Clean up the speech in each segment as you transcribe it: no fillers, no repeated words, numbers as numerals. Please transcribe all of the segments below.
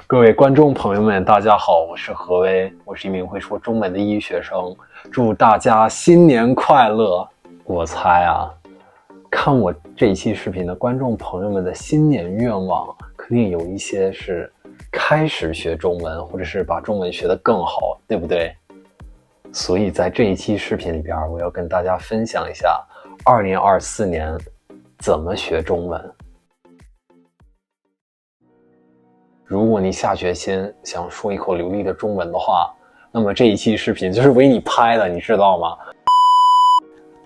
各位观众朋友们，大家好，我是何威，我是一名会说中文的医学生，祝大家新年快乐！我猜啊，看我这一期视频的观众朋友们的新年愿望，肯定有一些是开始学中文，或者是把中文学得更好，对不对？所以在这一期视频里边，我要跟大家分享一下2024年怎么学中文。如果你下决心想说一口流利的中文的话，那么这一期视频就是为你拍的，你知道吗？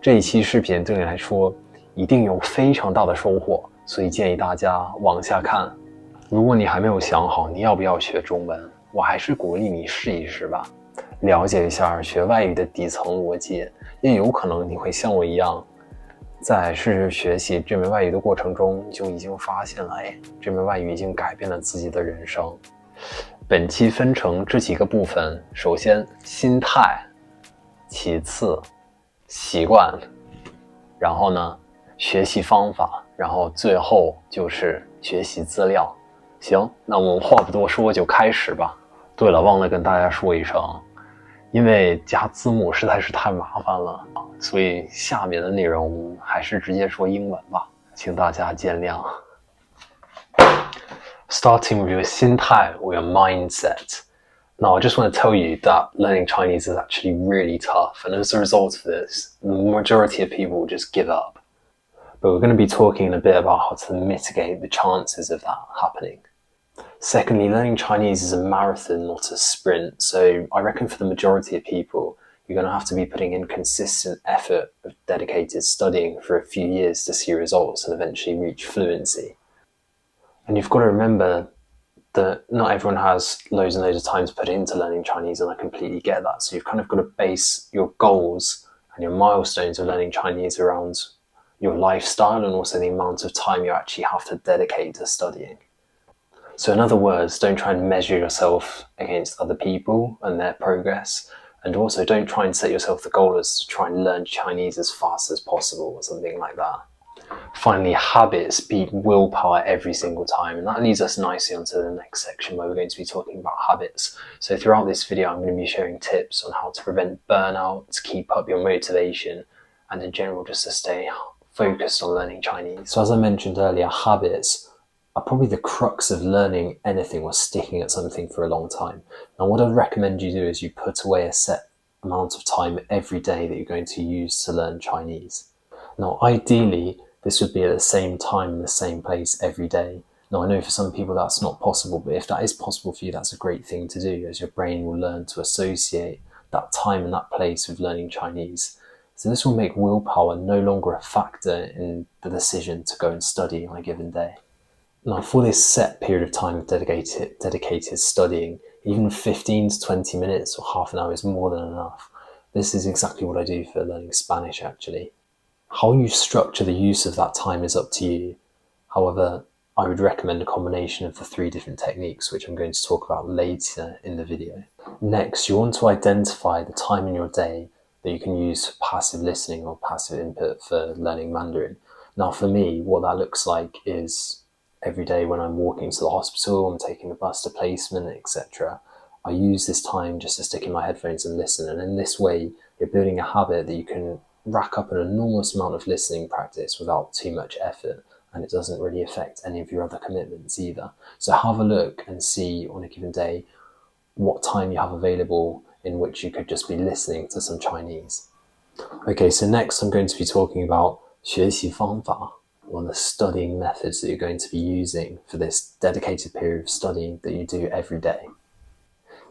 这一期视频对你来说一定有非常大的收获，所以建议大家往下看。如果你还没有想好你要不要学中文，我还是鼓励你试一试吧，了解一下学外语的底层逻辑，也有可能你会像我一样，在学习这门外语的过程中，就已经发现了，这门外语已经改变了自己的人生。本期分成这几个部分，首先心态，其次习惯，然后呢学习方法，然后最后就是学习资料。行，那我们话不多说，就开始吧。对了，忘了跟大家说一声，因为加字幕实在是太麻烦了，所以下面的内容还是直接说英文吧，请大家见谅。Starting with your 心态 or your mindset. Now, I just want to tell you that learning Chinese is actually really tough, and as a result of this, the majority of people will just give up. But we're going to be talking a bit about how to mitigate the chances of that happening. Secondly, learning Chinese is a marathon, not a sprint. So I reckon for the majority of people, you're going to have to be putting in consistent effort of dedicated studying for a few years to see results and eventually reach fluency. And you've got to remember that not everyone has loads and loads of time to put into learning Chinese, and I completely get that. So you've kind of got to base your goals and your milestones of learning Chinese around your lifestyle and also the amount of time you actually have to dedicate to studying. So in other words, don't try and measure yourself against other people and their progress. And also don't try and set yourself the goal as to try and learn Chinese as fast as possible or something like that. Finally, habits beat willpower every single time. And that leads us nicely onto the next section where we're going to be talking about habits. So throughout this video, I'm going to be sharing tips on how to prevent burnout, to keep up your motivation, and in general, just to stay focused on learning Chinese. So as I mentioned earlier, habits are probably the crux of learning anything or sticking at something for a long time. Now, what I'd recommend you do is you put away a set amount of time every day that you're going to use to learn Chinese. Now, ideally, this would be at the same time in the same place every day. Now, I know for some people that's not possible, but if that is possible for you, that's a great thing to do, as your brain will learn to associate that time and that place with learning Chinese. So this will make willpower no longer a factor in the decision to go and study on a given day. Now, for this set period of time of dedicated studying, even 15 to 20 minutes or half an hour is more than enough. This is exactly what I do for learning Spanish, actually. How you structure the use of that time is up to you. However, I would recommend a combination of the 3 different techniques, which I'm going to talk about later in the video. Next, you want to identify the time in your day that you can use for passive listening or passive input for learning Mandarin. Now, for me, what that looks like is every day when I'm walking to the hospital, I'm taking the bus to placement, etc. I use this time just to stick in my headphones and listen. And in this way, you're building a habit that you can rack up an enormous amount of listening practice without too much effort. And it doesn't really affect any of your other commitments either. So have a look and see on a given day what time you have available in which you could just be listening to some Chinese. Okay, so next I'm going to be talking about 学习方法. On the studying methods that you're going to be using for this dedicated period of studying that you do every day.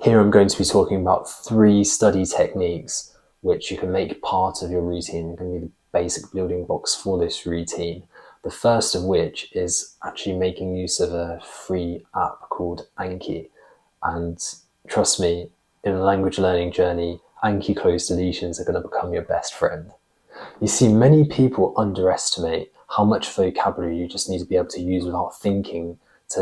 Here I'm going to be talking about 3 study techniques which you can make part of your routine. They're going to be the basic building blocks for this routine. The first of which is actually making use of a free app called Anki. And trust me, in the language learning journey, Anki closed deletions are going to become your best friend. You see, many people underestimate how much vocabulary you just need to be able to use without thinking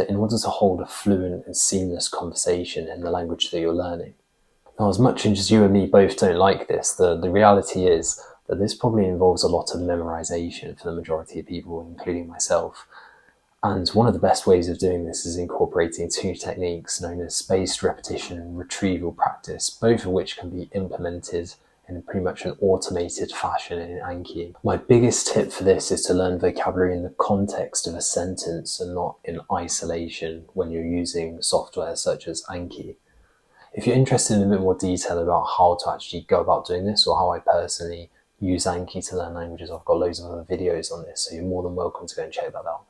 in order to hold a fluent and seamless conversation in the language that you're learning. Now, as much as you and me both don't like this, the reality is that this probably involves a lot of memorization for the majority of people, including myself. And one of the best ways of doing this is incorporating two techniques known as spaced repetition and retrieval practice, both of which can be implemented in pretty much an automated fashion in Anki. My biggest tip for this is to learn vocabulary in the context of a sentence and not in isolation when you're using software such as Anki. If you're interested in a bit more detail about how to actually go about doing this, or how I personally use Anki to learn languages, I've got loads of other videos on this, so you're more than welcome to go and check that out.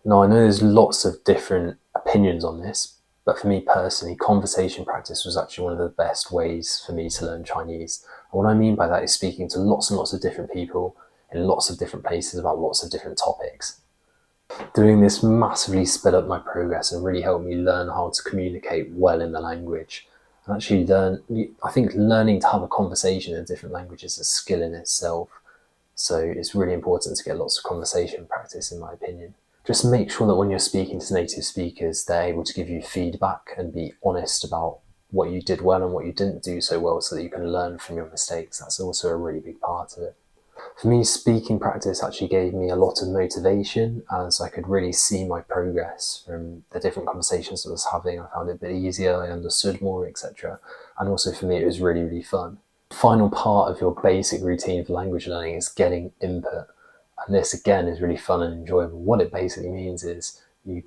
Now, I know there's lots of different opinions on this, but for me personally, conversation practice was actually one of the best ways for me to learn Chinese. And what I mean by that is speaking to lots and lots of different people in lots of different places about lots of different topics. Doing this massively sped up my progress and really helped me learn how to communicate well in the language. And actually I think learning to have a conversation in different languages is a skill in itself. So it's really important to get lots of conversation practice, in my opinion. Just make sure that when you're speaking to native speakers, they're able to give you feedback and be honest about what you did well and what you didn't do so well, so that you can learn from your mistakes. That's also a really big part of it. For me, speaking practice actually gave me a lot of motivation, as I could really see my progress from the different conversations I was having. I found it a bit easier, I understood more, etc. And also for me, it was really, really fun. The final part of your basic routine for language learning is getting input. And this again is really fun and enjoyable. What it basically means is you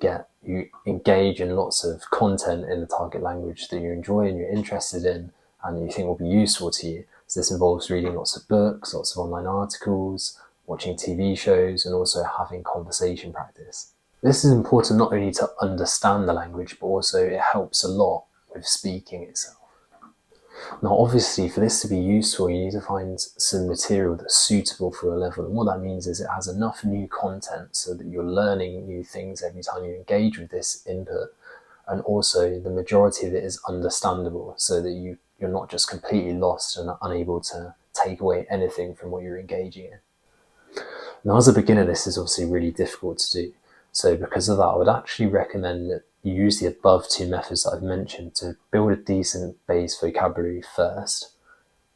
engage in lots of content in the target language that you enjoy and you're interested in and you think will be useful to you. So this involves reading lots of books, lots of online articles, watching TV shows, and also having conversation practice. This is important not only to understand the language, but also it helps a lot with speaking itself. Now, obviously, for this to be useful, you need to find some material that's suitable for your level. And what that means is it has enough new content so that you're learning new things every time you engage with this input. And also the majority of it is understandable, so that you're not just completely lost and unable to take away anything from what you're engaging in. Now, as a beginner, this is obviously really difficult to do. So because of that, I would actually recommend that you use the above two methods that I've mentioned to build a decent base vocabulary first.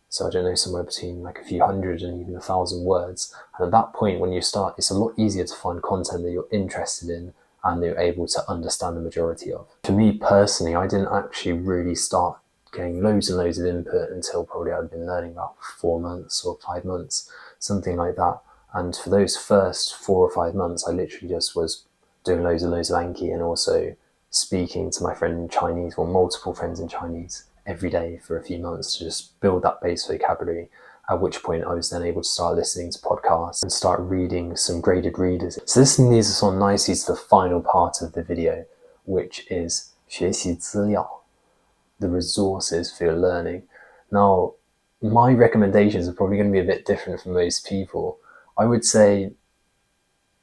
So I don't know, somewhere between like a few hundred and even 1,000 words. And at that point, when you start, it's a lot easier to find content that you're interested in and that you're able to understand the majority of. For me personally, I didn't actually really start getting loads and loads of input until probably I'd been learning about 4 months or 5 months, something like that. And for those first 4 or 5 months, I literally just was doing loads and loads of Anki and also speaking to my friend in Chinese, or multiple friends in Chinese, every day for a few months to just build that base vocabulary, at which point I was then able to start listening to podcasts and start reading some graded readers. So this leads us on nicely to the final part of the video, which is 学习资料, the resources for your learning. Now, my recommendations are probably going to be a bit different from most people. I would say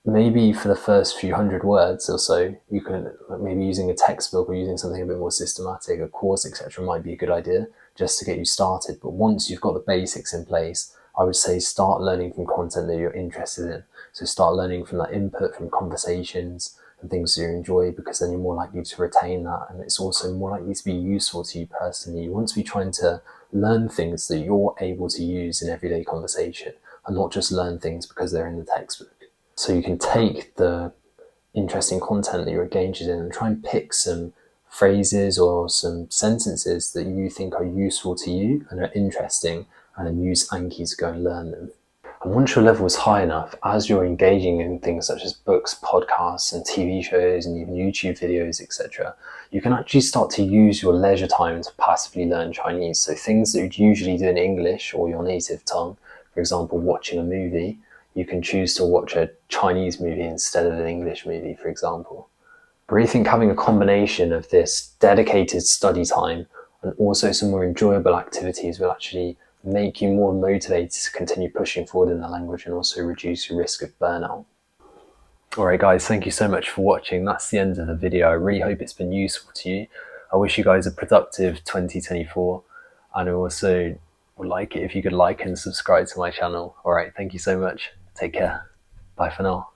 maybe for the first few hundred words or so, you can maybe using a textbook or using something a bit more systematic, a course, etc. might be a good idea just to get you started. But once you've got the basics in place, I would say start learning from content that you're interested in. So start learning from that input, from conversations and things that you enjoy, because then you're more likely to retain that, and it's also more likely to be useful to you personally. You want to be trying to learn things that you're able to use in everyday conversation and not just learn things because they're in the textbook. So you can take the interesting content that you're engaged in and try and pick some phrases or some sentences that you think are useful to you and are interesting, and then use Anki to go and learn them. And once your level is high enough, as you're engaging in things such as books, podcasts, and TV shows, and even YouTube videos, etc., you can actually start to use your leisure time to passively learn Chinese. So things that you'd usually do in English or your native tongue, for example, watching a movie, you can choose to watch a Chinese movie instead of an English movie, for example. I really think having a combination of this dedicated study time and also some more enjoyable activities will actually make you more motivated to continue pushing forward in the language and also reduce your risk of burnout. Alright guys, thank you so much for watching. That's the end of the video. I really hope it's been useful to you. I wish you guys a productive 2024, and I also would like it if you could like and subscribe to my channel. Alright, thank you so much. Take care. Bye for now.